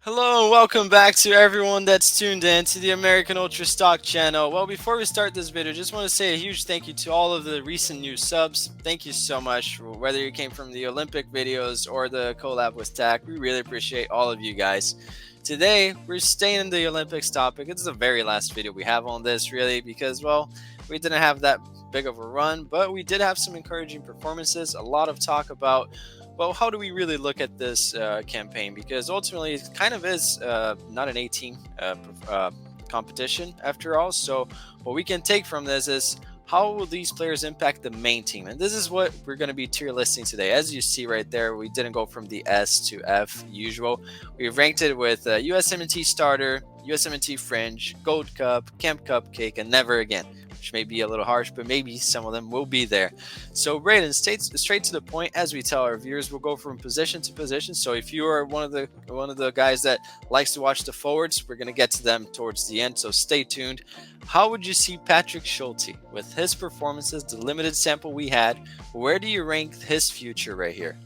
Hello and welcome back to everyone that's tuned in to the American Ultra Stock channel. Well, before we start this video, just want to say a huge thank you to all of the recent new subs. Thank you so much, whether you came from the Olympic videos or the collab with TAC. We really appreciate all of you guys. Today, we're staying in the Olympics topic. It's the very last video we have on this, really, because, well, we didn't have that big of a run, but we did have some encouraging performances, a lot of talk about, well, how do we really look at this campaign? Because ultimately, it kind of is not an 18 competition after all. So what we can take from this is how will these players impact the main team? And this is what we're going to be tier listing today. As you see right there, we didn't go from the S to F usual. We've ranked it with USMNT starter, USMNT fringe, gold cup, camp cupcake, and never again. Which may be a little harsh, but maybe some of them will be there. So Braden, straight to the point, as we tell our viewers, we'll go from position to position. So if you are one of the guys that likes to watch the forwards, we're going to get to them towards the end, so stay tuned. How would you see Patrick Schulte with his performances, the limited sample we had? Where do you rank his future right here?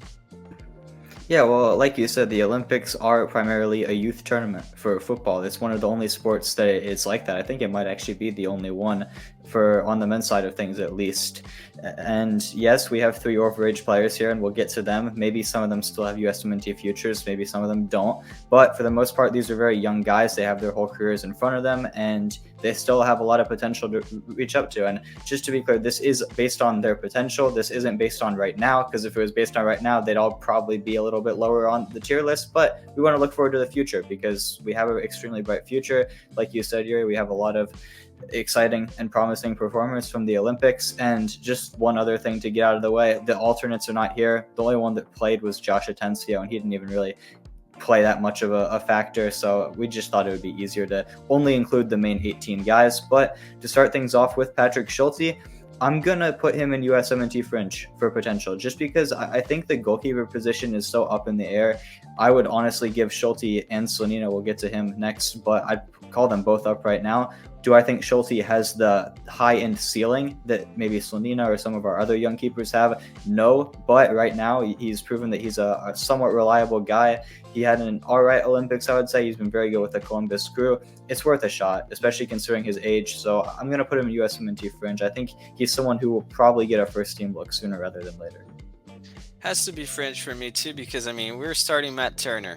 Yeah, well, like you said, the Olympics are primarily a youth tournament for football. It's one of the only sports that it's like that. I think it might actually be the only one for on the men's side of things, at least. And yes, we have 3 overage players here, and we'll get to them. Maybe some of them still have USMNT futures, maybe some of them don't. But for the most part, these are very young guys. They have their whole careers in front of them, and they still have a lot of potential to reach up to. And just to be clear, this is based on their potential. This isn't based on right now, because if it was based on right now, they'd all probably be a little bit lower on the tier list. But we want to look forward to the future because we have an extremely bright future. Like you said, Yuri, we have a lot of exciting and promising performance from the Olympics. And just one other thing to get out of the way, the alternates are not here. The only one that played was Josh Atencio, and he didn't even really play that much of a factor, so we just thought it would be easier to only include the main 18 guys. But to start things off with Patrick Schulte, I'm going to put him in USMNT fringe for potential, just because I think the goalkeeper position is so up in the air. I would honestly give Schulte and Slonina, we'll get to him next, but I'd call them both up right now. Do I think Schulte has the high-end ceiling that maybe Slonina or some of our other young keepers have? No, but right now he's proven that he's a somewhat reliable guy. He had an all-right Olympics, I would say. He's been very good with the Columbus crew. It's worth a shot, especially considering his age. So I'm going to put him in USMNT fringe. I think he's someone who will probably get a first-team look sooner rather than later. Has to be fringe for me too, because I mean, we're starting Matt Turner.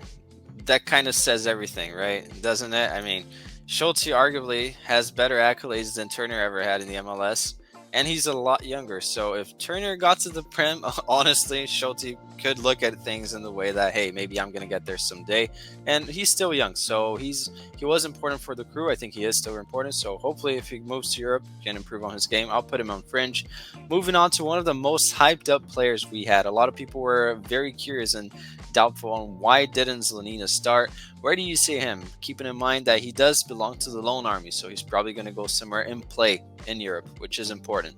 That kind of says everything, right? Doesn't it? I mean, Schulte arguably has better accolades than Turner ever had in the MLS, and he's a lot younger. So if Turner got to the Prem, honestly, Schulte could look at things in the way that, hey, maybe I'm going to get there someday. And he's still young, so he was important for the crew. I think he is still important. So hopefully if he moves to Europe, he can improve on his game. I'll put him on fringe. Moving on to one of the most hyped up players we had. A lot of people were very curious and doubtful on why didn't Slonina start. Where do you see him? Keeping in mind that he does belong to the Lone Army, so he's probably going to go somewhere and play in Europe, which is important.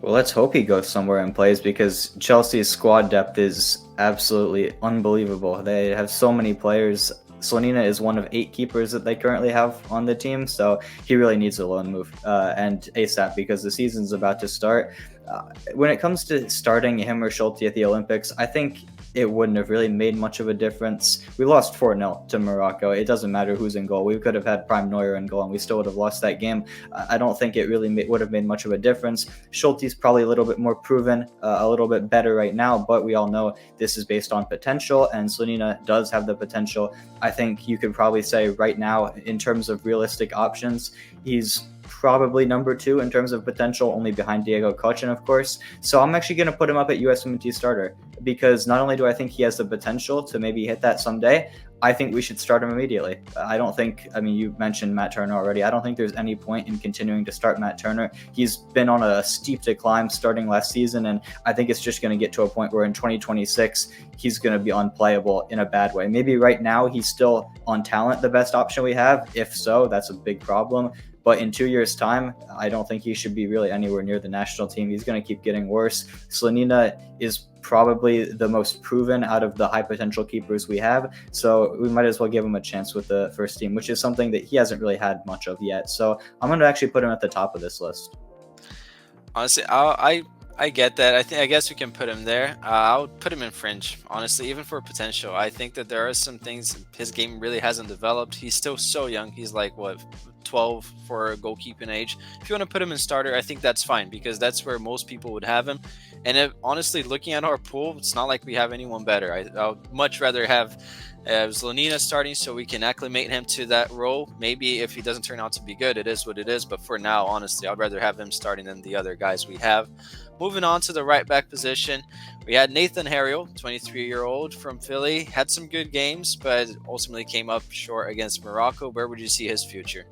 Well, let's hope he goes somewhere and plays, because Chelsea's squad depth is absolutely unbelievable. They have so many players. Slonina is one of 8 keepers that they currently have on the team, so he really needs a loan move and ASAP, because the season's about to start. When it comes to starting him or Schulte at the Olympics, I think it wouldn't have really made much of a difference. We lost 4-0 to Morocco. It doesn't matter who's in goal. We could have had Prime Neuer in goal, and we still would have lost that game. I don't think it really would have made much of a difference. Schulte's probably a little bit more proven, a little bit better right now, but we all know this is based on potential, and Slonina does have the potential. I think you could probably say right now, in terms of realistic options, he's probably number 2 in terms of potential, only behind Diego Cochin, of course. So I'm actually going to put him up at USMNT starter, because not only do I think he has the potential to maybe hit that someday, I think we should start him immediately. I mean, you mentioned Matt Turner already. I don't think there's any point in continuing to start Matt Turner. He's been on a steep decline starting last season, and I think it's just going to get to a point where in 2026, he's going to be unplayable in a bad way. Maybe right now he's still on talent the best option we have. If so, that's a big problem. But in 2 years' time, I don't think he should be really anywhere near the national team. He's going to keep getting worse. Slonina is probably the most proven out of the high potential keepers we have, so we might as well give him a chance with the first team, which is something that he hasn't really had much of yet. So I'm going to actually put him at the top of this list. Honestly, I I get that. I guess we can put him there. I would put him in fringe, honestly, even for potential. I think that there are some things his game really hasn't developed. He's still so young. He's like what, 12 for goalkeeping age. If you want to put him in starter, I think that's fine because that's where most people would have him. And honestly, looking at our pool, it's not like we have anyone better. I would much rather have Slonina starting so we can acclimate him to that role. Maybe if he doesn't turn out to be good, it is what it is. But for now, honestly, I'd rather have him starting than the other guys we have. Moving on to the right back position, we had Nathan Harriel, 23-year-old from Philly. Had some good games, but ultimately came up short against Morocco. Where would you see his future?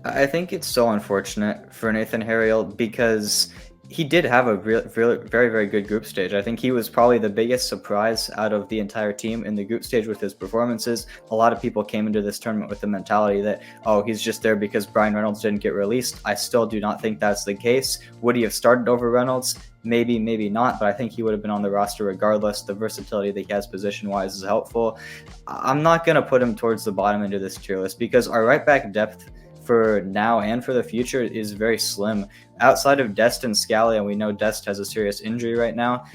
I think it's so unfortunate for Nathan Harriel because he did have a very, very good group stage. I think he was probably the biggest surprise out of the entire team in the group stage with his performances. A lot of people came into this tournament with the mentality that, oh, he's just there because Brian Reynolds didn't get released. I still do not think that's the case. Would he have started over Reynolds? Maybe, maybe not, but I think he would have been on the roster regardless. The versatility that he has position-wise is helpful. I'm not going to put him towards the bottom end of this tier list because our right back depth for now and for the future is very slim. Outside of Dest and Scally, and we know Dest has a serious injury right now,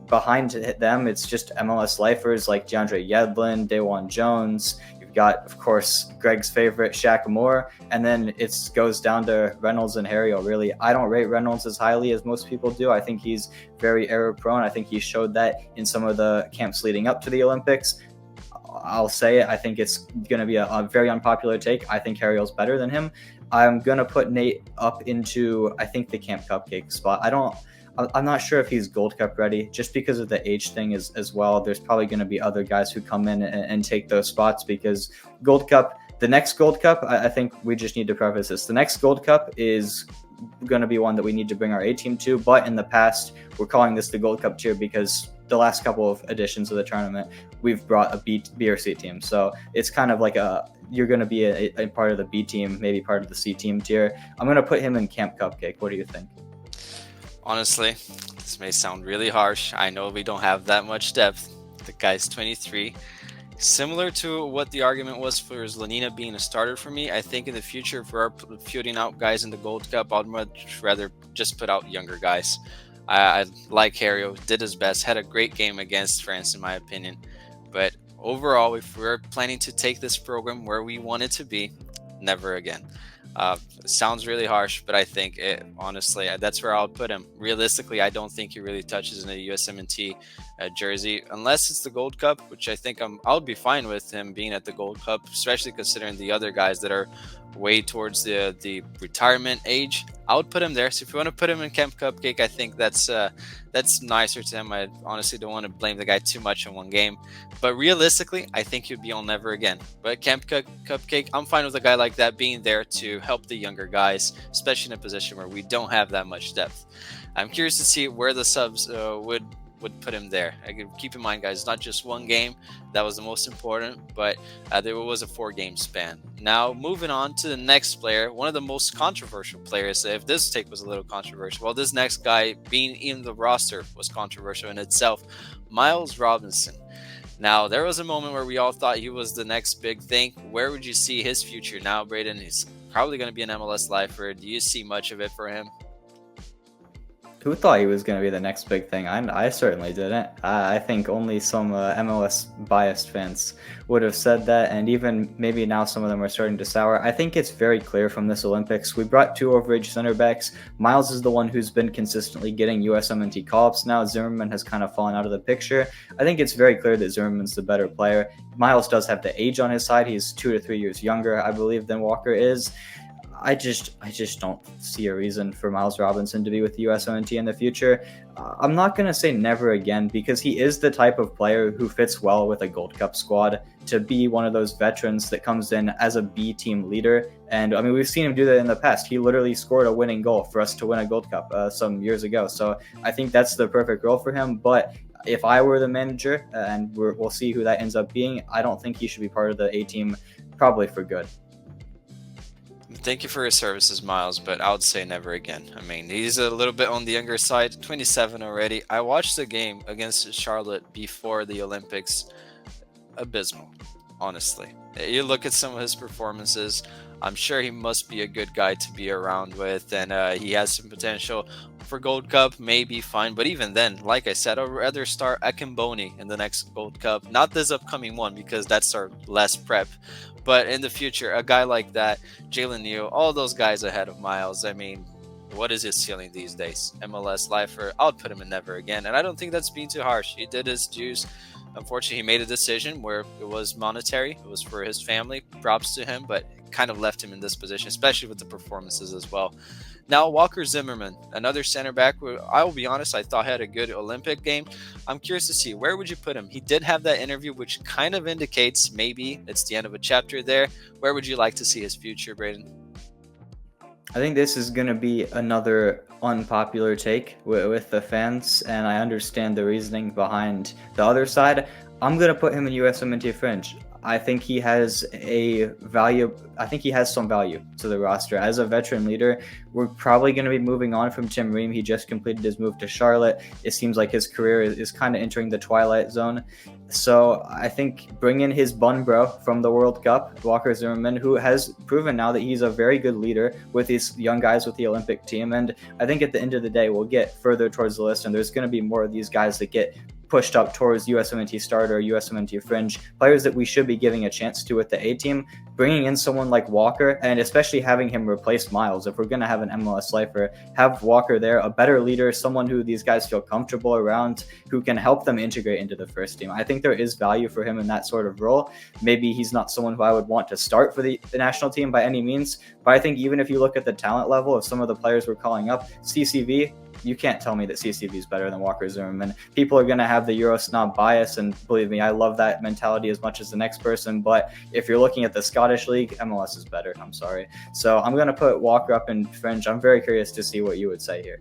behind them it's just MLS lifers like DeAndre Yedlin, Daewon Jones. You've got, of course, Greg's favorite Shaq Moore, and then it goes down to Reynolds and Harriel. Really, I don't rate Reynolds as highly as most people do. I think he's very error prone. I think he showed that in some of the camps leading up to the Olympics. I'll say it. I think it's going to be a very unpopular take. I think Harriel's better than him. I'm going to put Nate up into, I think, the Camp Cupcake spot. I'm not sure if he's Gold Cup ready just because of the age thing as well. There's probably going to be other guys who come in and take those spots because Gold Cup, the next Gold Cup, I think we just need to preface this. The next Gold Cup is going to be one that we need to bring our A team to, but in the past, we're calling this the Gold Cup tier because the last couple of editions of the tournament, we've brought a B or C team. So it's kind of like you're going to be a part of the B team, maybe part of the C team tier. I'm going to put him in Camp Cupcake. What do you think? Honestly, this may sound really harsh. I know we don't have that much depth. The guy's 23. Similar to what the argument was for Slonina being a starter for me, I think in the future, if we're fielding out guys in the Gold Cup, I'd much rather just put out younger guys. I like Harriel, did his best, had a great game against France in my opinion. But overall, if we're planning to take this program where we want it to be, never again. It sounds really harsh, but I think honestly, that's where I'll put him. Realistically, I don't think he really touches in a USMNT jersey, unless it's the Gold Cup, which I think I'll be fine with him being at the Gold Cup, especially considering the other guys that are way towards the retirement age. I would put him there. So if you want to put him in Camp Cupcake, I think that's nicer to him. I honestly don't want to blame the guy too much in one game. But realistically, I think he'd be on never again. But Camp Cupcake, I'm fine with a guy like that being there to help the younger guys, especially in a position where we don't have that much depth. I'm curious to see where the subs would put him there. Keep in mind, guys, it's not just one game. That was the most important, but there was a 4-game span. Now, moving on to the next player, one of the most controversial players. If this take was a little controversial, well, this next guy being in the roster was controversial in itself. Miles Robinson. Now, there was a moment where we all thought he was the next big thing. Where would you see his future now, Braden? He's probably going to be an MLS lifer. Do you see much of it for him? Who thought he was going to be the next big thing? I certainly didn't. I think only some MLS biased fans would have said that, and even maybe now some of them are starting to sour. I think it's very clear from this Olympics. We brought 2 overage center backs. Miles is the one who's been consistently getting USMNT call-ups now. Zimmerman has kind of fallen out of the picture. I think it's very clear that Zimmerman's the better player. Miles does have the age on his side. He's 2 to 3 years younger, I believe, than Walker is. I just don't see a reason for Miles Robinson to be with the USMNT in the future. I'm not going to say never again because he is the type of player who fits well with a Gold Cup squad to be one of those veterans that comes in as a B team leader. And I mean, we've seen him do that in the past. He literally scored a winning goal for us to win a Gold Cup some years ago. So I think that's the perfect role for him. But if I were the manager, and we'll see who that ends up being, I don't think he should be part of the A team, probably for good. Thank you for your services, Miles, but I would say never again. I mean, he's a little bit on the younger side, 27 already. I watched the game against Charlotte before the Olympics. Abysmal, honestly. You look at some of his performances. I'm sure he must be a good guy to be around with, and he has some potential for Gold Cup, maybe fine. But even then, like I said, I'd rather start Akimboni in the next Gold Cup, not this upcoming one because that's our last prep. But in the future, a guy like that, Jalen Neal, all those guys ahead of Miles. I mean, what is his ceiling these days? MLS lifer, I'll put him in never again. And I don't think that's being too harsh. He did his dues. Unfortunately, he made a decision where it was monetary. It was for his family. Props to him, but it kind of left him in this position, especially with the performances as well. Now, Walker Zimmerman, another center back, who I will be honest, I thought had a good Olympic game. I'm curious to see, where would you put him? He did have that interview, which kind of indicates maybe it's the end of a chapter there. Where would you like to see his future, Braden? I think this is going to be another unpopular take with the fans, and I understand the reasoning behind the other side. I'm going to put him in USMNT fringe. I think he has a value. I think he has some value to the roster. As a veteran leader, we're probably going to be moving on from Tim Ream. He just completed his move to Charlotte. It seems like his career is kind of entering the twilight zone. So I think bring in his bun bro from the World Cup, Walker Zimmerman, who has proven now that he's a very good leader with these young guys with the Olympic team. And I think at the end of the day, we'll get further towards the list, and there's going to be more of these guys that get pushed up towards USMNT starter, USMNT fringe, players that we should be giving a chance to with the A team. Bringing in someone like Walker, and especially having him replace Miles, if we're going to have an MLS lifer, have Walker there, a better leader, someone who these guys feel comfortable around, who can help them integrate into the first team. I think there is value for him in that sort of role. Maybe he's not someone who I would want to start for the national team by any means, but I think even if you look at the talent level of some of the players we're calling up, CCV, you can't tell me that CCV is better than Walker Zimmerman. People are going to have the Euro snob bias, and believe me, I love that mentality as much as the next person. But if you're looking at the Scottish League, MLS is better. I'm sorry. So I'm going to put Walker up in fringe. I'm very curious to see what you would say here.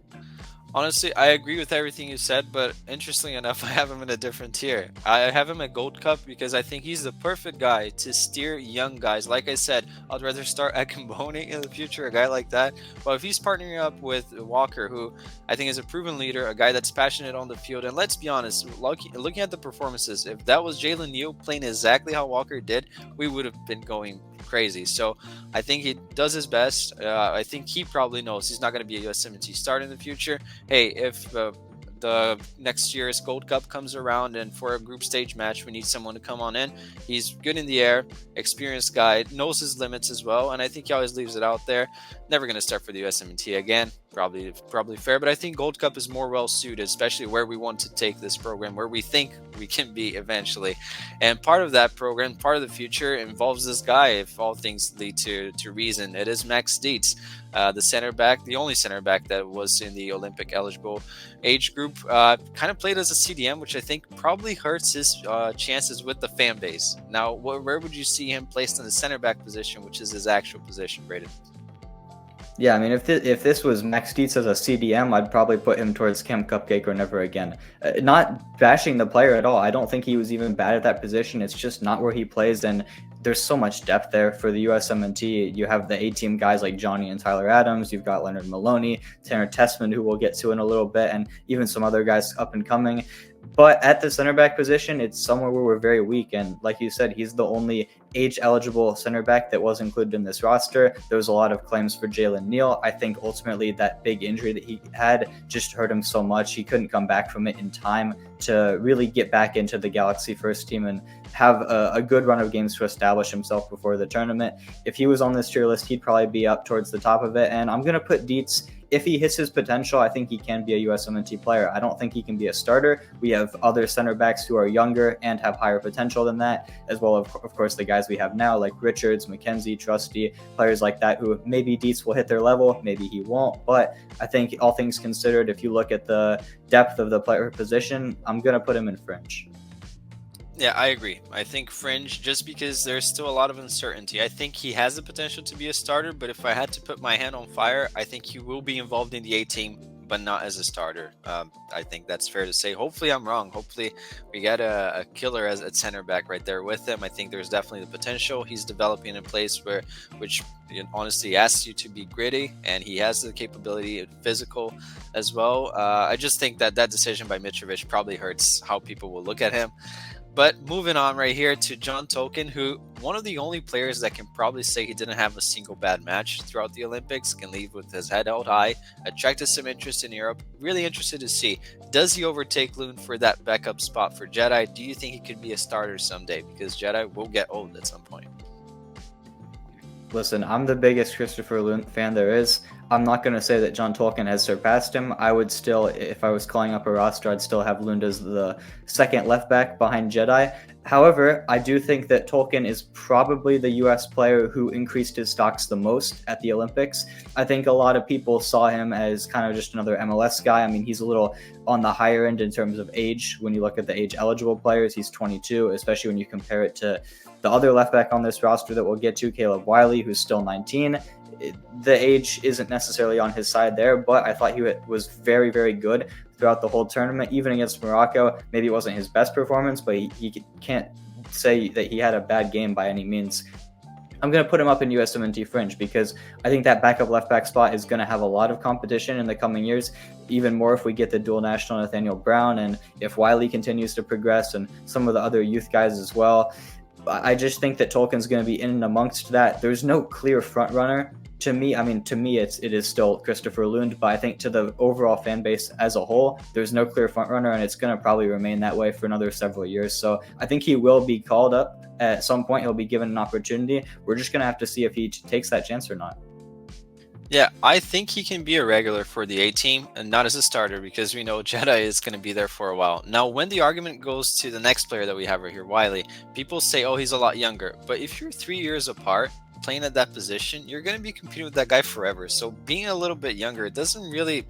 Honestly, I agree with everything you said, but interestingly enough, I have him in a different tier. I have him at Gold Cup because I think he's the perfect guy to steer young guys. Like I said, I'd rather start Akimboni in the future, a guy like that. But if he's partnering up with Walker, who I think is a proven leader, a guy that's passionate on the field, and let's be honest, looking at the performances, if that was Jalen Neal playing exactly how Walker did, we would have been going crazy. So I think he does his best. I think he probably knows he's not going to be a USMNT starter in the future. Hey, if the next year's Gold Cup comes around and for a group stage match we need someone to come on in, he's good in the air, experienced guy, knows his limits as well, and I think he always leaves it out there. Never going to start for the USMNT again. Probably fair, but I think Gold Cup is more well suited, especially where we want to take this program, where we think we can be eventually. And part of that program, part of the future, involves this guy. If all things lead to reason, it is Max Dietz, the center back, the only center back that was in the Olympic eligible age group. Kind of played as a CDM, which I think probably hurts his chances with the fan base. Now, where would you see him placed in the center back position, which is his actual position, Braden? Yeah, I mean, if this was Max Dietz as a CDM, I'd probably put him towards Camp Cupcake or never again. Not bashing the player at all. I don't think he was even bad at that position. It's just not where he plays, and there's so much depth there for the USMNT. You have the A-team guys like Johnny and Tyler Adams. You've got Leonard Maloney, Tanner Tessmann, who we'll get to in a little bit, and even some other guys up and coming. But at the center back position, it's somewhere where we're very weak. And like you said, he's the only age-eligible center back that was included in this roster. There was a lot of claims for Jalen Neal. I think ultimately that big injury that he had just hurt him so much. He couldn't come back from it in time to really get back into the Galaxy first team and have a good run of games to establish himself before the tournament. If he was on this tier list, he'd probably be up towards the top of it. And I'm going to put Dietz. If he hits his potential, I think he can be a USMNT player. I don't think he can be a starter. We have other center backs who are younger and have higher potential than that, as well as, of course, the guys we have now, like Richards, McKenzie, Trusty, players like that who maybe Dietz will hit their level, maybe he won't. But I think all things considered, if you look at the depth of the player position, I'm going to put him in fringe. Yeah, I agree. I think fringe, just because there's still a lot of uncertainty. I think he has the potential to be a starter, but if I had to put my hand on fire, I think he will be involved in the A-team, but not as a starter. I think that's fair to say. Hopefully I'm wrong. Hopefully we got a killer as a center back right there with him. I think there's definitely the potential. He's developing in a place which honestly asks you to be gritty, and he has the capability of physical as well. I just think that decision by Mitrovic probably hurts how people will look at him. But moving on right here to John Tolkin, who one of the only players that can probably say he didn't have a single bad match throughout the Olympics, can leave with his head held high, attracted some interest in Europe. Really interested to see, does he overtake Lund for that backup spot for Jedi? Do you think he could be a starter someday? Because Jedi will get old at some point. Listen, I'm the biggest Christopher Lund fan there is. I'm not going to say that John Tolkin has surpassed him. I would still, if I was calling up a roster, I'd still have Lund as the second left back behind Jedi. However, I do think that Tolkin is probably the U.S. player who increased his stocks the most at the Olympics. I think a lot of people saw him as kind of just another MLS guy. I mean, he's a little on the higher end in terms of age. When you look at the age-eligible players, he's 22, especially when you compare it to the other left back on this roster that we'll get to, Caleb Wiley, who's still 19. The age isn't necessarily on his side there, but I thought he was very, very good throughout the whole tournament, even against Morocco. Maybe it wasn't his best performance, but he can't say that he had a bad game by any means. I'm going to put him up in USMNT fringe because I think that backup left back spot is going to have a lot of competition in the coming years, even more if we get the dual national Nathaniel Brown and if Wiley continues to progress and some of the other youth guys as well. I just think that Tolkin's going to be in and amongst that. There's no clear front runner. To me, it is still Christopher Lund, but I think to the overall fan base as a whole, there's no clear front runner, and it's going to probably remain that way for another several years. So I think he will be called up at some point. He'll be given an opportunity. We're just going to have to see if he takes that chance or not. Yeah, I think he can be a regular for the A team and not as a starter because we know Jedi is going to be there for a while. Now, when the argument goes to the next player that we have right here, Wiley, people say, oh, he's a lot younger. But if you're 3 years apart, playing at that position, you're going to be competing with that guy forever. So being a little bit younger, it doesn't really,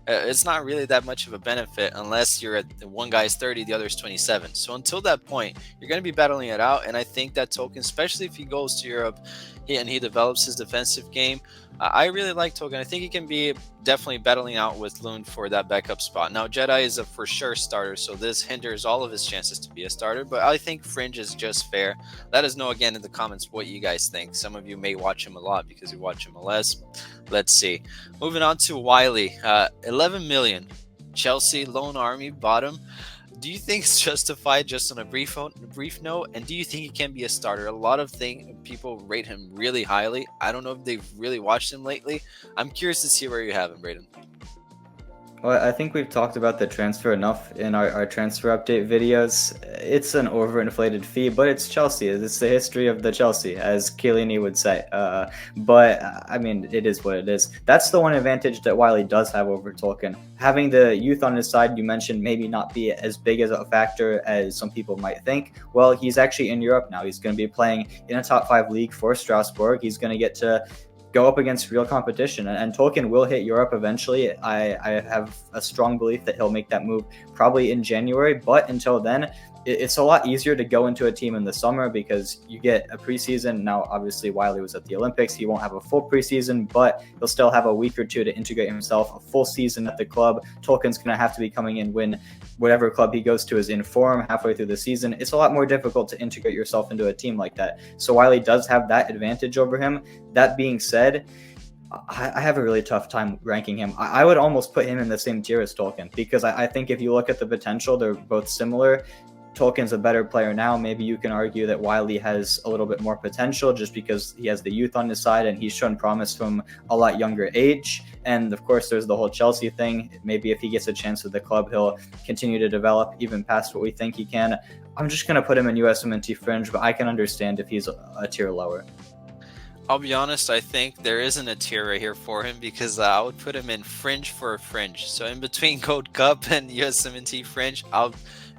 it's not really that much of a benefit unless you're at one guy's 30, the other's 27. So until that point, you're going to be battling it out. And I think that Tolkin, especially if he goes to Europe and he develops his defensive game, I really like Tolkin. I think he can be definitely battling out with Lund for that backup spot. Now, Jedi is a for sure starter, so this hinders all of his chances to be a starter, but I think fringe is just fair. Let us know again in the comments what you guys think. Some of you may watch him a lot because you watch him less. Let's see. Moving on to Wiley. 11 million. Chelsea, Lone Army, bottom. Do you think it's justified just on a brief note? And do you think he can be a starter? A lot of people rate him really highly. I don't know if they've really watched him lately. I'm curious to see where you have him, Braden. Well, I think we've talked about the transfer enough in our transfer update videos. It's an overinflated fee, but it's Chelsea. It's the history of the Chelsea, as Chiellini would say. But I mean, it is what it is. That's the one advantage that Wiley does have over Tolkin. Having the youth on his side, you mentioned, maybe not be as big as a factor as some people might think. Well, he's actually in Europe now. He's going to be playing in a top 5 league for Strasbourg. He's going to get to go up against real competition, and Tolkin will hit Europe eventually. I have a strong belief that he'll make that move probably in January, but until then, it's a lot easier to go into a team in the summer because you get a preseason. Now, obviously, Wiley was at the Olympics. He won't have a full preseason, but he'll still have a week or two to integrate himself. A full season at the club. Tolkin's going to have to be coming in when whatever club he goes to is in form halfway through the season. It's a lot more difficult to integrate yourself into a team like that. So Wiley does have that advantage over him. That being said, I have a really tough time ranking him. I would almost put him in the same tier as Tolkin because I think if you look at the potential, they're both similar. Tolkin's a better player now. Maybe you can argue that Wiley has a little bit more potential just because he has the youth on his side and he's shown promise from a lot younger age. And of course, there's the whole Chelsea thing. Maybe if he gets a chance with the club, he'll continue to develop even past what we think he can. I'm just going to put him in USMNT fringe, but I can understand if he's a tier lower. I'll be honest, I think there isn't a tier right here for him because I would put him in fringe for a fringe. So in between Gold Cup and USMNT fringe,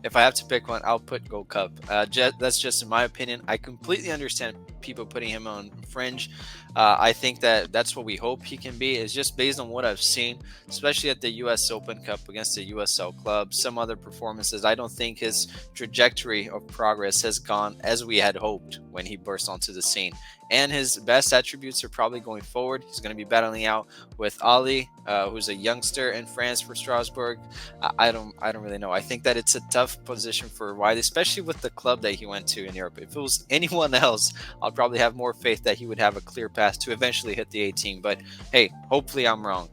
if I have to pick one, I'll put Gold Cup. That's just in my opinion. I completely understand people putting him on fringe. I think that's what we hope he can be. Is just based on what I've seen, especially at the U.S. Open Cup against the USL club, some other performances. I don't think his trajectory of progress has gone as we had hoped when he burst onto the scene. and his best attributes are probably going forward. He's going to be battling out with Ali, who's a youngster in France for Strasbourg. I don't really know. I think that it's a tough position for Wiley, especially with the club that he went to in Europe. If it was anyone else, I'd probably have more faith that he would have a clear path to eventually hit the 18. But hey, hopefully I'm wrong.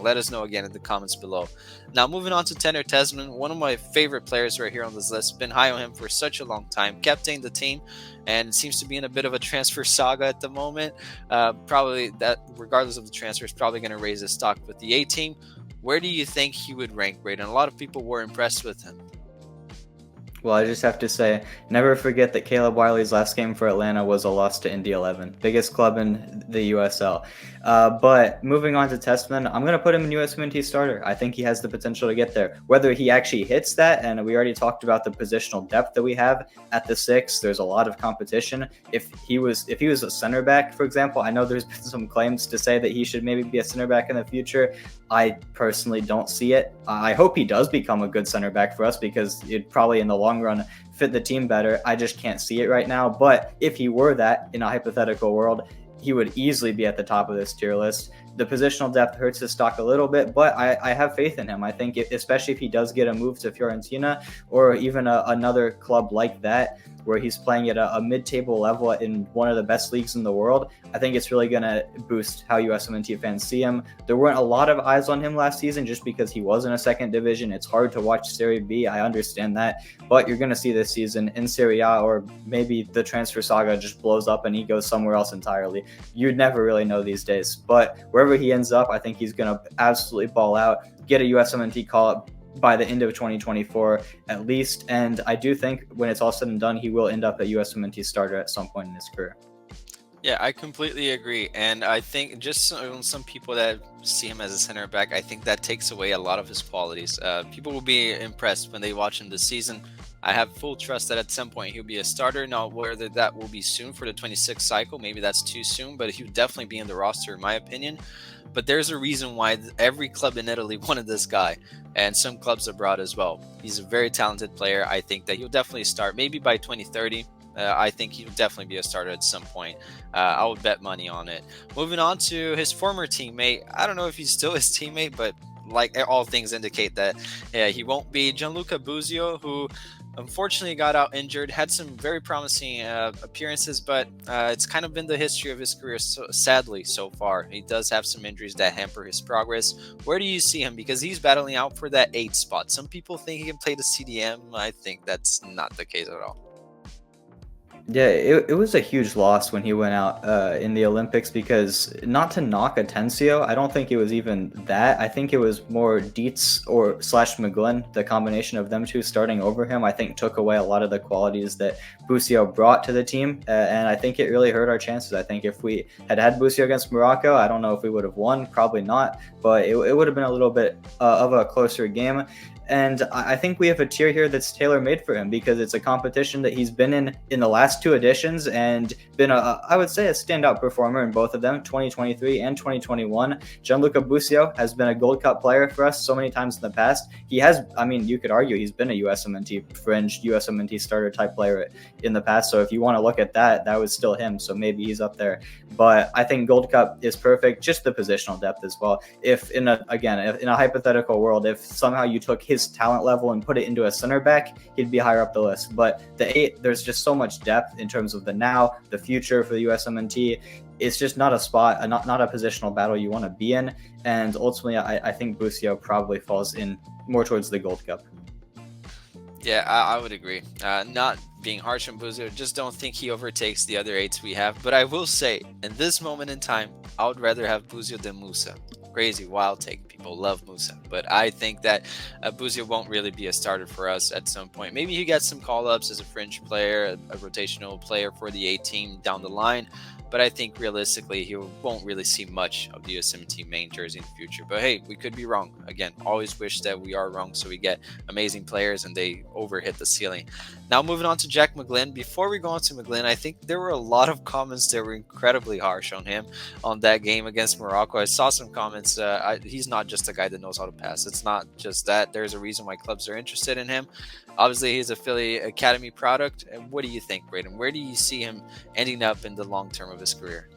Let us know again in the comments below. Now, moving on to Tenor Tessmann, one of my favorite players right here on this list. Been high on him for such a long time. Captained the team, and seems to be in a bit of a transfer saga at the moment. Probably that, regardless of the transfer, is probably going to raise his stock with the A team. Where do you think he would rank, Braden? A lot of people were impressed with him. Well, I just have to say, never forget that Caleb Wiley's last game for Atlanta was a loss to Indy 11, biggest club in the USL. But moving on to Tessmann, I'm going to put him in USMNT starter. I think he has the potential to get there. Whether he actually hits that, and we already talked about the positional depth that we have at the 6, there's a lot of competition. If he was a center back, for example, I know there's been some claims to say that he should maybe be a center back in the future. I personally don't see it. I hope he does become a good center back for us, because it probably in the long run fit the team better. I just can't see it right now. But if he were that in a hypothetical world, he would easily be at the top of this tier list. The positional depth hurts his stock a little bit, but I have faith in him. I think especially if he does get a move to Fiorentina or even another club like that, where he's playing at a mid-table level in one of the best leagues in the world, I think it's really going to boost how USMNT fans see him. There weren't a lot of eyes on him last season just because he was in a second division. It's hard to watch Serie B. I understand that. But you're going to see this season in Serie A, or maybe the transfer saga just blows up and he goes somewhere else entirely. You'd never really know these days. But wherever he ends up, I think he's going to absolutely ball out, get a USMNT call-up by the end of 2024 at least. And I do think when it's all said and done, he will end up a USMNT starter at some point in his career. Yeah, I completely agree. And I think just some people that see him as a center back, I think that takes away a lot of his qualities. People will be impressed when they watch him this season. I have full trust that at some point he'll be a starter. Now, whether that will be soon for the 26th cycle, maybe that's too soon, but he'll definitely be in the roster in my opinion. But there's a reason why every club in Italy wanted this guy, and some clubs abroad as well. He's a very talented player. I think that he'll definitely start maybe by 2030. I think he'll definitely be a starter at some point. I would bet money on it. Moving on to his former teammate. I don't know if he's still his teammate, but like all things indicate that he won't be. Gianluca Busio, who unfortunately got out injured, had some very promising appearances, but it's kind of been the history of his career, sadly, so far. He does have some injuries that hamper his progress. Where do you see him? Because he's battling out for that 8 spot. Some people think he can play the CDM. I think that's not the case at all. Yeah, it was a huge loss when he went out in the Olympics, because not to knock Atencio, I don't think it was even that. I think it was more Dietz or / McGlynn, the combination of them two starting over him, I think took away a lot of the qualities that Busio brought to the team. And I think it really hurt our chances. I think if we had Busio against Morocco, I don't know if we would have won, probably not, but it would have been a little bit of a closer game. And I think we have a tier here that's tailor-made for him, because it's a competition that he's been in the last 2 editions and been, I would say, a standout performer in both of them, 2023 and 2021. Gianluca Busio has been a Gold Cup player for us so many times in the past. He has, I mean, you could argue he's been a USMNT fringe, USMNT starter type player in the past. So if you want to look at that, that was still him. So maybe he's up there. But I think Gold Cup is perfect, just the positional depth as well. If in a hypothetical world, if somehow you took his talent level and put it into a center back, he'd be higher up the list. But the 8, there's just so much depth in terms of the now, the future for the USMNT. It's just not a spot, not a positional battle you want to be in. And ultimately, I think Busio probably falls in more towards the Gold Cup. Yeah, I would agree. Not being harsh on Busio, just don't think he overtakes the other 8s we have. But I will say, in this moment in time, I would rather have Busio than Musa. Crazy, wild take. People love Musa. But I think that Busio won't really be a starter for us at some point. Maybe he gets some call-ups as a fringe player, a rotational player for the A team down the line. But I think realistically, he won't really see much of the USMNT main jersey in the future. But hey, we could be wrong. Again, always wish that we are wrong, so we get amazing players and they overhit the ceiling. Now moving on to Jack McGlynn. Before we go on to McGlynn, I think there were a lot of comments that were incredibly harsh on him on that game against Morocco. I saw some comments. He's not just a guy that knows how to pass. It's not just that. There's a reason why clubs are interested in him. Obviously, he's a Philly Academy product. And what do you think, Braden? Where do you see him ending up in the long term of his career.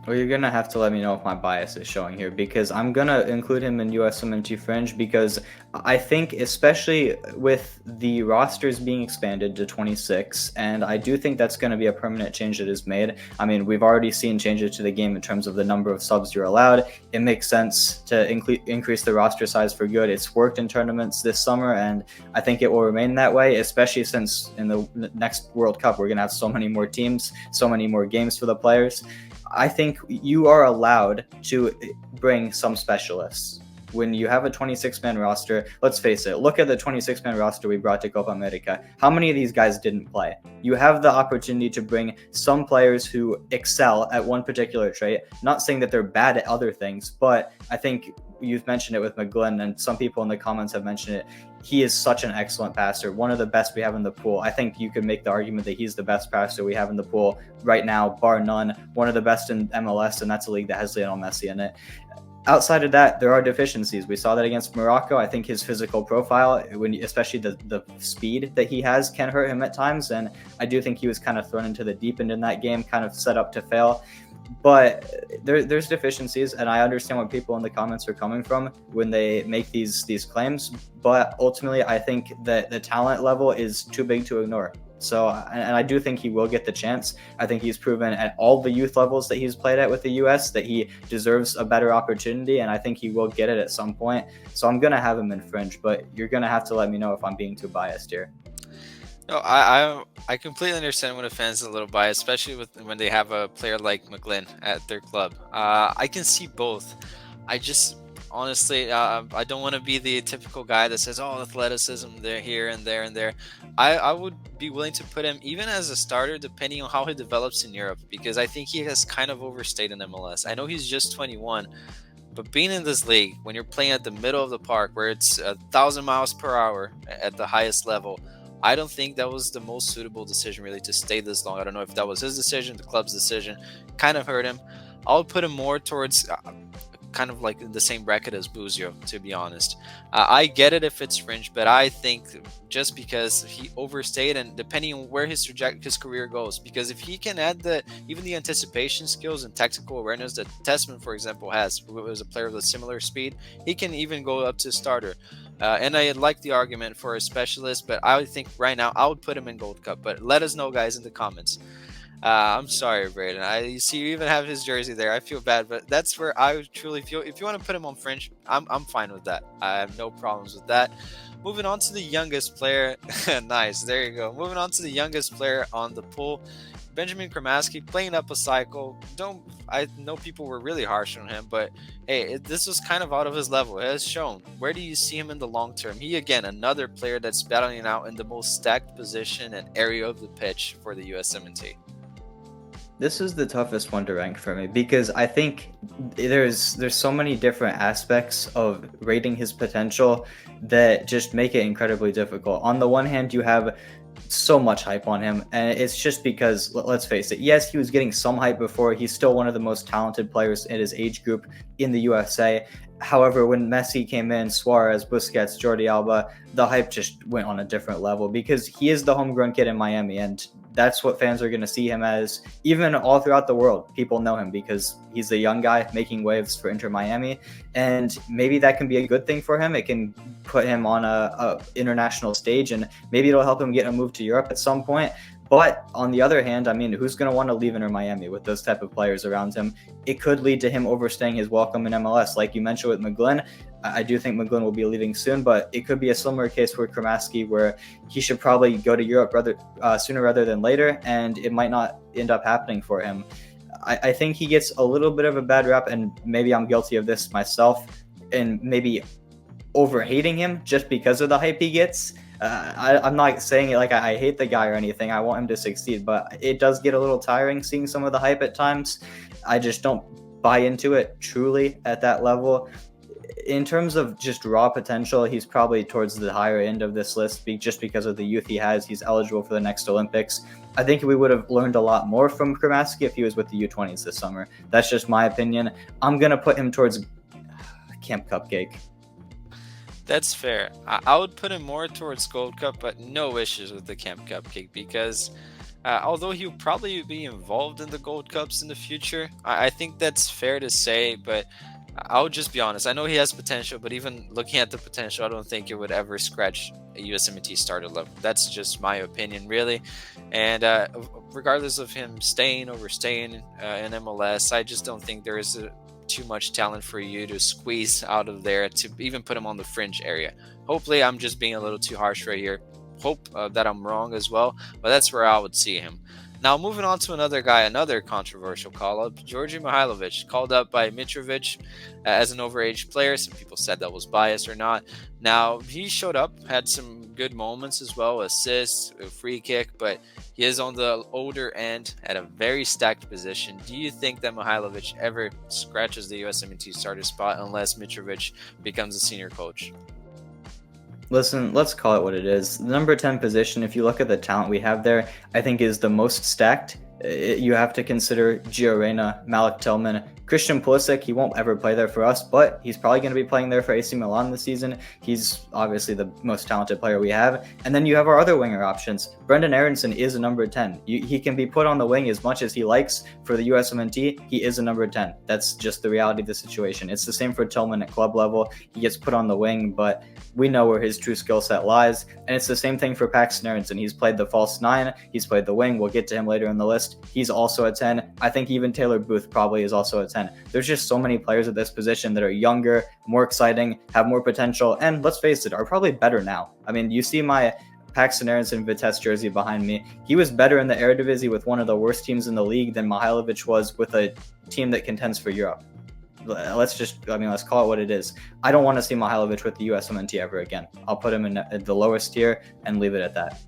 Well, you're gonna have to let me know if my bias is showing here, because I'm gonna include him in USMNT fringe, because I think, especially with the rosters being expanded to 26, and I do think that's going to be a permanent change that is made. I mean, we've already seen changes to the game in terms of the number of subs you're allowed. It makes sense to increase the roster size for good. It's worked in tournaments this summer, and I think it will remain that way, especially since in the next World Cup we're going to have so many more teams, so many more games for the players. I think you are allowed to bring some specialists. When you have a 26-man roster, let's face it, look at the 26-man roster we brought to Copa America. How many of these guys didn't play? You have the opportunity to bring some players who excel at one particular trait. Not saying that they're bad at other things, but I think you've mentioned it with McGlynn, and some people in the comments have mentioned it. He is such an excellent passer, one of the best we have in the pool. I think you could make the argument that he's the best passer we have in the pool right now, bar none. One of the best in MLS, and that's a league that has Lionel Messi in it. Outside of that, there are deficiencies. We saw that against Morocco. I think his physical profile, especially the speed that he has, can hurt him at times. And I do think he was kind of thrown into the deep end in that game, kind of set up to fail. But there's deficiencies, and I understand where people in the comments are coming from when they make these claims. But ultimately, I think that the talent level is too big to ignore. So, and I do think he will get the chance. I think he's proven at all the youth levels that he's played at with the U.S. that he deserves a better opportunity, and I think he will get it at some point. So I'm going to have him in fringe, but you're going to have to let me know if I'm being too biased here. No, I completely understand when a fan's a little biased, especially when they have a player like McGlynn at their club. I can see both. I just honestly, I don't want to be the typical guy that says, "Oh, athleticism, they're here and there and there." I would be willing to put him even as a starter, depending on how he develops in Europe, because I think he has kind of overstayed in MLS. I know he's just 21, but being in this league, when you're playing at the middle of the park, where it's 1,000 miles per hour at the highest level, I don't think that was the most suitable decision really to stay this long. I don't know if that was his decision, the club's decision. Kind of hurt him. I would put him more towards kind of like in the same bracket as Busio, to be honest. I get it if it's fringe, but I think just because he overstayed, and depending on where his career goes, because if he can add even the anticipation skills and tactical awareness that Tessmann, for example, has, who was a player with a similar speed, he can even go up to starter. And I like the argument for a specialist, but I think right now I would put him in Gold Cup. But let us know, guys, in the comments. I'm sorry, Braden. You see, you even have his jersey there. I feel bad, but that's where I truly feel. If you want to put him on fringe, I'm fine with that. I have no problems with that. Moving on to the youngest player. Nice, there you go. Moving on to the youngest player on the pool, Benjamin Cremaschi, playing up a cycle. I know people were really harsh on him, but hey, this was kind of out of his level. It has shown. Where do you see him in the long term? He, again, another player that's battling out in the most stacked position and area of the pitch for the USMNT. This is the toughest one to rank for me, because I think there's so many different aspects of rating his potential that just make it incredibly difficult. On the one hand, you have so much hype on him, and it's just because, let's face it, yes, he was getting some hype before. He's still one of the most talented players in his age group in the USA. However, when Messi came in, Suarez, Busquets, Jordi Alba, the hype just went on a different level, because he is the homegrown kid in Miami, and that's what fans are going to see him as. Even all throughout the world, people know him because he's a young guy making waves for Inter Miami, and maybe that can be a good thing for him. It can put him on a international stage, and maybe it'll help him get a move to Europe at some point. But on the other hand, I mean, who's going to want to leave Inter Miami with those type of players around him? It could lead to him overstaying his welcome in MLS. Like you mentioned with McGlynn, I do think McGlynn will be leaving soon, but it could be a similar case for Cremaschi, where he should probably go to Europe sooner rather than later, and it might not end up happening for him. I think he gets a little bit of a bad rap, and maybe I'm guilty of this myself, and maybe over-hating him just because of the hype he gets. I'm not saying it like I hate the guy or anything. I want him to succeed, but it does get a little tiring seeing some of the hype at times. I just don't buy into it truly at that level. In terms of just raw potential, he's probably towards the higher end of this list just because of the youth he has. He's eligible for the next Olympics. I think we would have learned a lot more from Cremaschi if he was with the U20s this summer. That's just my opinion. I'm going to put him towards Camp Cupcake. That's fair. I would put him more towards Gold Cup, but no issues with the Camp Cupcake, because Although he'll probably be involved in the Gold Cups in the future, I think that's fair to say, but I'll just be honest. I know he has potential, but even looking at the potential, I don't think it would ever scratch a USMNT starter level. That's just my opinion, really. And regardless of him staying in MLS, I just don't think there is too much talent for you to squeeze out of there to even put him on the fringe area. Hopefully, I'm just being a little too harsh right here. Hope that I'm wrong as well, but that's where I would see him. Now, moving on to another guy, another controversial call-up, Djordje Mihailovic, called up by Mitrovic as an overage player. Some people said that was biased or not. Now, he showed up, had some good moments as well, assists, a free kick, but he is on the older end at a very stacked position. Do you think that Mihailovic ever scratches the USMNT starter spot unless Mitrovic becomes a senior coach? Listen, let's call it what it is. The number 10 position, if you look at the talent we have there, I think is the most stacked. You have to consider Gio Reyna, Malik Tillman, Christian Pulisic. He won't ever play there for us, but he's probably going to be playing there for AC Milan this season. He's obviously the most talented player we have. And then you have our other winger options. Paxten Aaronson is a number 10. He can be put on the wing as much as he likes for the USMNT. He is a number 10. That's just the reality of the situation. It's the same for Tillman at club level. He gets put on the wing, but we know where his true skill set lies. And it's the same thing for Paxten Aaronson. He's played the false 9. He's played the wing. We'll get to him later in the list. He's also a 10. I think even Taylor Booth probably is also a 10. There's just so many players at this position that are younger, more exciting, have more potential, and let's face it, are probably better now. I mean, you see my Paxten Aaronson Vitesse jersey behind me. He was better in the Eredivisie with one of the worst teams in the league than Mihailovic was with a team that contends for Europe. Let's call it what it is. I don't want to see Mihailovic with the USMNT ever again. I'll put him in the lowest tier and leave it at that.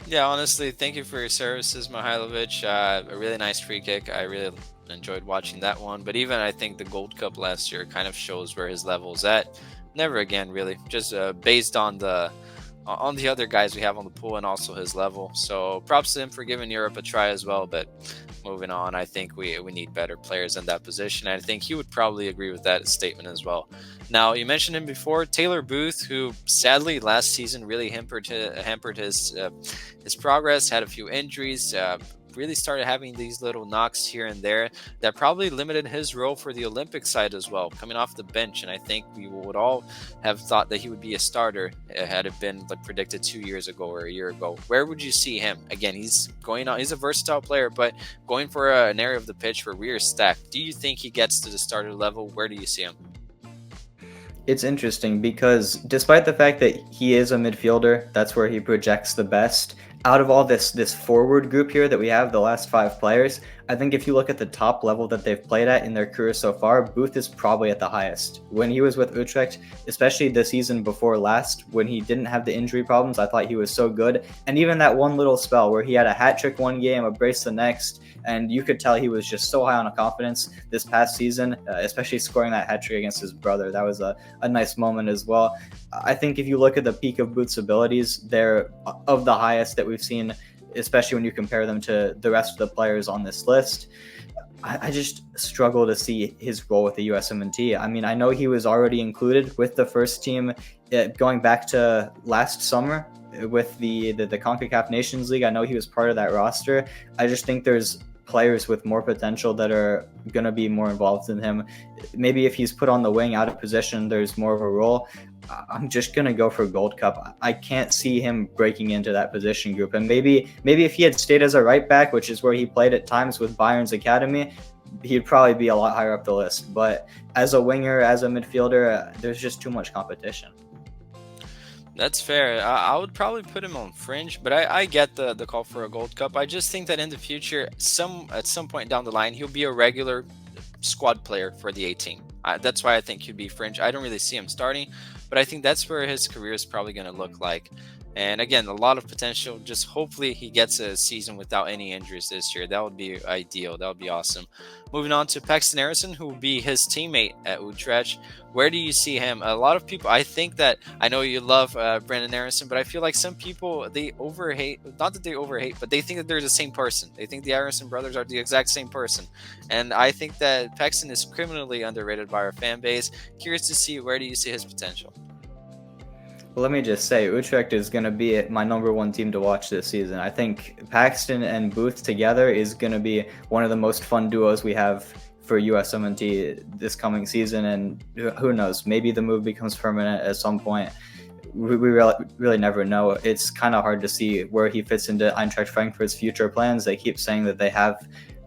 Yeah, honestly, thank you for your services, Mihailovic. A really nice free kick. I really enjoyed watching that one. But even I think the Gold Cup last year kind of shows where his level's at. Never again, really. Just based on the other guys we have on the pool and also his level. So props to him for giving Europe a try as well. But moving on, I think we need better players in that position. I think he would probably agree with that statement as well. Now, you mentioned him before, Taylor Booth, who sadly last season really hampered his progress, had a few injuries, really started having these little knocks here and there that probably limited his role for the Olympic side as well, coming off the bench. And I think we would all have thought that he would be a starter had it been like predicted 2 years ago or a year ago. Where would you see him? Again, he's a versatile player, but going for an area of the pitch where we are stacked. Do you think he gets to the starter level? Where do you see him? It's interesting because despite the fact that he is a midfielder, that's where he projects the best. Out of all this forward group here that we have, the last 5 players, I think if you look at the top level that they've played at in their career so far, Booth is probably at the highest. When he was with Utrecht, especially the season before last, when he didn't have the injury problems, I thought he was so good. And even that one little spell where he had a hat trick one game, a brace the next, and you could tell he was just so high on confidence this past season, especially scoring that hat trick against his brother. That was a nice moment as well. I think if you look at the peak of Booth's abilities, they're of the highest that we've seen, especially when you compare them to the rest of the players on this list. I just struggle to see his role with the USMNT. I mean, I know he was already included with the first team going back to last summer with the CONCACAF Nations League. I know he was part of that roster. I just think there's players with more potential that are going to be more involved than him. Maybe if he's put on the wing out of position, there's more of a role. I'm just going to go for Gold Cup. I can't see him breaking into that position group. And maybe if he had stayed as a right back, which is where he played at times with Bayern's academy, he'd probably be a lot higher up the list. But as a winger, as a midfielder, there's just too much competition. That's fair. I would probably put him on fringe, but I get the call for a Gold Cup. I just think that in the future, at some point down the line, he'll be a regular squad player for the A team. That's why I think he'd be fringe. I don't really see him starting, but I think that's where his career is probably going to look like. And again, a lot of potential. Just hopefully he gets a season without any injuries this year. That would be ideal. That would be awesome. Moving on to Paxten Aaronson, who will be his teammate at Utrecht. Where do you see him? A lot of people, I know you love Paxten Aaronson, but I feel like some people, they overhate, not that they overhate, but they think that they're the same person. They think the Aaronson brothers are the exact same person. And I think that Paxten is criminally underrated by our fan base. Curious to see, where do you see his potential? Let me just say, Utrecht is going to be my number one team to watch this season. I think Paxten and Booth together is going to be one of the most fun duos we have for USMNT this coming season. And who knows, maybe the move becomes permanent at some point. We really never know. It's kind of hard to see where he fits into Eintracht Frankfurt's future plans. They keep saying that they have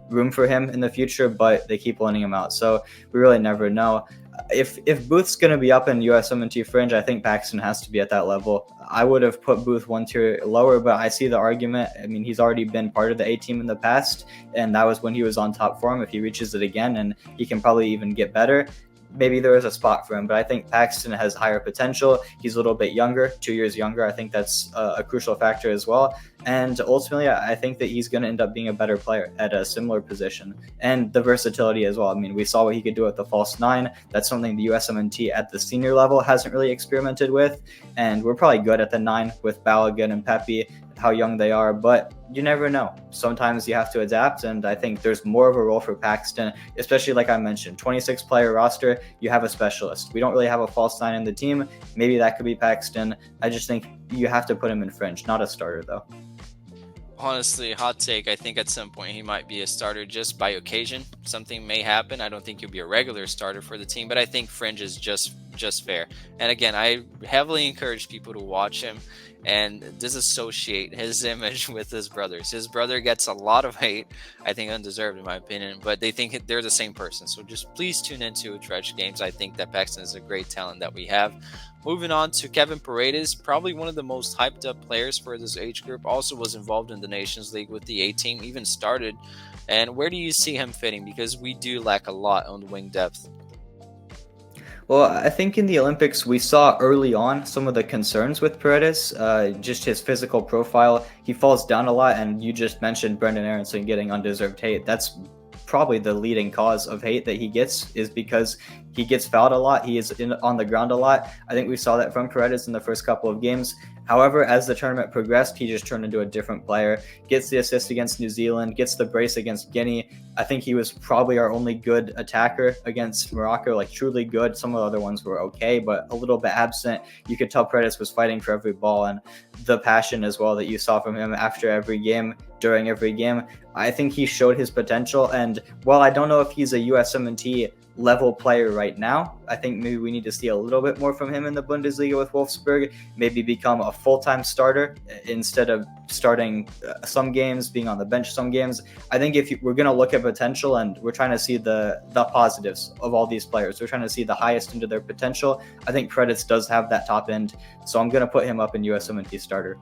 room for him in the future, but they keep loaning him out. So we really never know. If Booth's going to be up in USMNT fringe, I think Paxten has to be at that level. I would have put Booth one tier lower, but I see the argument. I mean, he's already been part of the A team in the past, and that was when he was on top form. If he reaches it again, and he can probably even get better, maybe there is a spot for him. But I think Paxten has higher potential. He's a little bit younger, 2 years younger. I think that's a crucial factor as well. And ultimately, I think that he's going to end up being a better player at a similar position. And the versatility as well. I mean, we saw what he could do at the false nine. That's something the USMNT at the senior level hasn't really experimented with. And we're probably good at the nine with Balogun and Pepe, how young they are, but you never know. Sometimes you have to adapt, and I think there's more of a role for Paxten, especially like I mentioned, 26 player roster, you have a specialist. We don't really have a false nine in the team. Maybe that could be Paxten. I just think you have to put him in fringe, not a starter though. Honestly, hot take, I think at some point he might be a starter just by occasion. Something may happen. I don't think he'll be a regular starter for the team, but I think fringe is just fair. And again, I heavily encourage people to watch him and disassociate his image with his brothers. His brother gets a lot of hate, I think undeserved in my opinion, but they think they're the same person. So just please tune into Utrecht games. I think that Paxten is a great talent that we have. Moving on to Kevin Paredes, probably one of the most hyped up players for this age group. Also was involved in the Nations League with the A team, even started. And where do you see him fitting? Because we do lack a lot on the wing depth. Well, I think in the Olympics, we saw early on some of the concerns with Paredes, just his physical profile. He falls down a lot, and you just mentioned Brendan Aronson getting undeserved hate. That's probably the leading cause of hate that he gets, is because he gets fouled a lot. He is on the ground a lot. I think we saw that from Paredes in the first couple of games. However, as the tournament progressed, he just turned into a different player. Gets the assist against New Zealand, gets the brace against Guinea. I think he was probably our only good attacker against Morocco, like truly good. Some of the other ones were okay, but a little bit absent. You could tell Paredes was fighting for every ball, and the passion as well that you saw from him after every game, during every game. I think he showed his potential, and while I don't know if he's a USMNT level player right now, I think maybe we need to see a little bit more from him in the Bundesliga with Wolfsburg, maybe become a full-time starter instead of starting some games, being on the bench some games. I think if we're going to look at potential, and we're trying to see the positives of all these players, we're trying to see the highest into their potential. I think Paredes does have that top end, so I'm going to put him up in USMNT starter.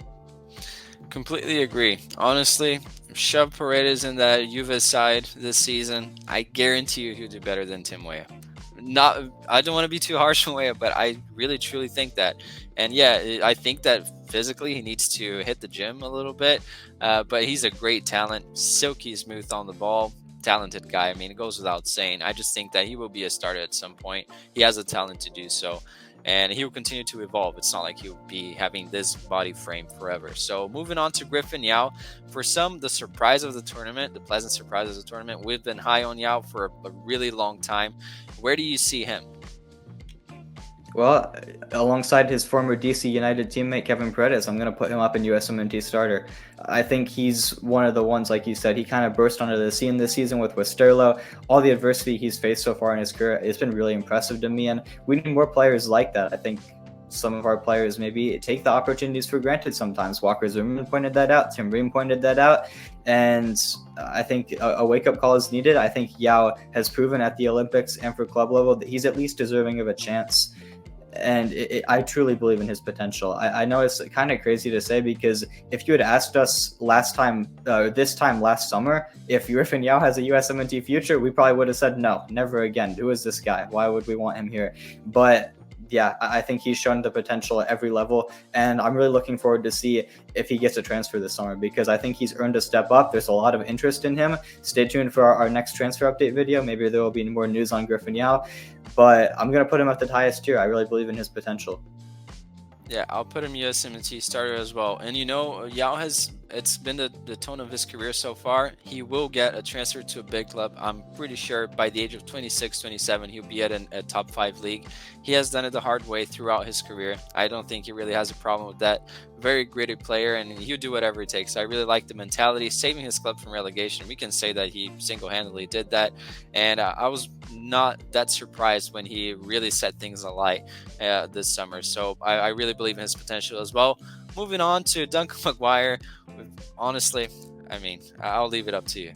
Completely agree. Honestly, shove Paredes in that Juve side this season. I guarantee you he'll do better than Tim Weah. I don't want to be too harsh on Weah, but I really truly think that. And yeah, I think that physically he needs to hit the gym a little bit, but he's a great talent, silky smooth on the ball, talented guy. I mean, it goes without saying. I just think that he will be a starter at some point. He has the talent to do so, and he will continue to evolve. It's not like he'll be having this body frame forever. So moving on to Griffin Yow. For some, the surprise of the tournament, the pleasant surprise of the tournament, we've been high on Yow for a really long time. Where do you see him? Well, alongside his former DC United teammate Kevin Paredes, I'm going to put him up in USMNT starter. I think he's one of the ones, like you said, he kind of burst onto the scene this season with Westerlo. All the adversity he's faced so far in his career, it's been really impressive to me, and we need more players like that. I think some of our players maybe take the opportunities for granted sometimes. Walker Zimmerman pointed that out. Tim Ream pointed that out. And I think a wake-up call is needed. I think Yow has proven at the Olympics and for club level that he's at least deserving of a chance. And I truly believe in his potential. I know it's kind of crazy to say, because if you had asked us this time last summer, if Griffin Yow has a USMNT future, we probably would have said no, never again. Who is this guy? Why would we want him here? But yeah, I think he's shown the potential at every level, and I'm really looking forward to see if he gets a transfer this summer, because I think he's earned a step up. There's a lot of interest in him. Stay tuned for our next transfer update video. Maybe there will be more news on Griffin Yow, but I'm going to put him at the highest tier. I really believe in his potential. Yeah, I'll put him USMNT starter as well. And you know, Yow has it's been the tone of his career so far. He will get a transfer to a big club. I'm pretty sure by the age of 26, 27, he'll be at a top 5 league. He has done it the hard way throughout his career. I don't think he really has a problem with that. Very gritty player, and he'll do whatever it takes. I really like the mentality, saving his club from relegation. We can say that he single-handedly did that, and I was not that surprised when he really set things alight this summer. So I really believe in his potential as well. Moving on to Duncan McGuire. Honestly, I mean, I'll leave it up to you.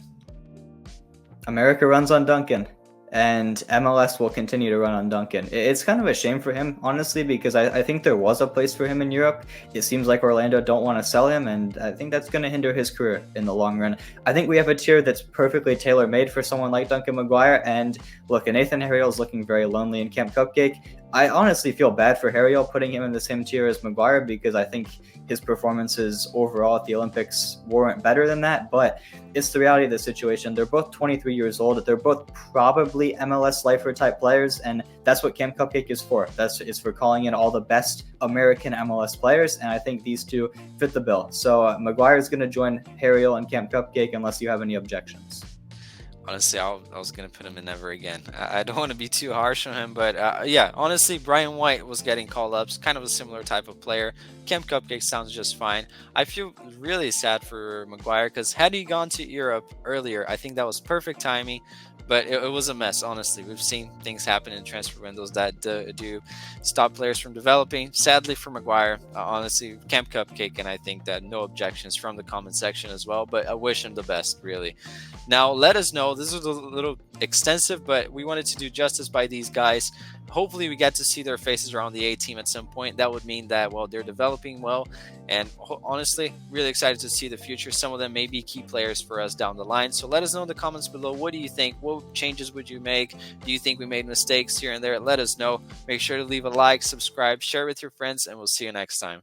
America runs on Duncan, and MLS will continue to run on Duncan. It's kind of a shame for him, honestly, because I think there was a place for him in Europe. It seems like Orlando don't want to sell him, and I think that's going to hinder his career in the long run. I think we have a tier that's perfectly tailor-made for someone like Duncan McGuire, and look, Nathan Harriel is looking very lonely in Camp Cupcake. I honestly feel bad for Harriel putting him in the same tier as McGuire, because I think his performances overall at the Olympics weren't better than that, but it's the reality of the situation. They're both 23 years old. They're both probably MLS lifer type players, and that's what Camp Cupcake is for. It's for calling in all the best American MLS players, and I think these two fit the bill. So McGuire is going to join Harriel and Camp Cupcake unless you have any objections. Honestly, I was going to put him in never again. I don't want to be too harsh on him, but yeah, honestly, Brian White was getting called up. It's kind of a similar type of player. Camp Cupcake sounds just fine. I feel really sad for McGuire, because had he gone to Europe earlier, I think that was perfect timing. But it was a mess, honestly. We've seen things happen in transfer windows that do stop players from developing. Sadly for McGuire, honestly, Camp Cupcake, and I think that no objections from the comment section as well. But I wish him the best, really. Now, let us know. This was a little extensive, but we wanted to do justice by these guys. Hopefully, we get to see their faces around the A team at some point. That would mean that, well, they're developing well. And honestly, really excited to see the future. Some of them may be key players for us down the line. So let us know in the comments below. What do you think? What changes would you make? Do you think we made mistakes here and there? Let us know. Make sure to leave a like, subscribe, share with your friends, and we'll see you next time.